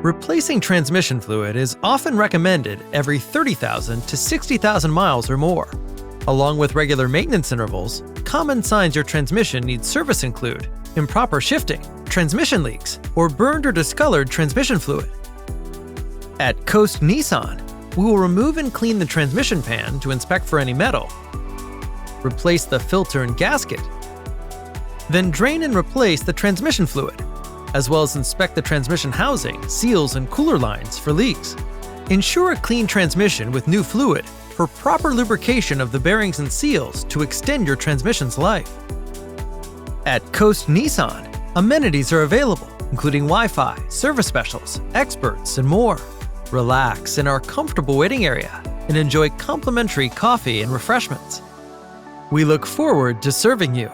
Replacing transmission fluid is often recommended every 30,000 to 60,000 miles or more. Along with regular maintenance intervals, common signs your transmission needs service include improper shifting, transmission leaks, or burned or discolored transmission fluid. At Coast Nissan, we will remove and clean the transmission pan to inspect for any metal, replace the filter and gasket, then drain and replace the transmission fluid, as well as inspect the transmission housing, seals, and cooler lines for leaks. Ensure a clean transmission with new fluid for proper lubrication of the bearings and seals to extend your transmission's life. At Coast Nissan, amenities are available, including Wi-Fi, service specials, experts, and more. Relax in our comfortable waiting area and enjoy complimentary coffee and refreshments. We look forward to serving you.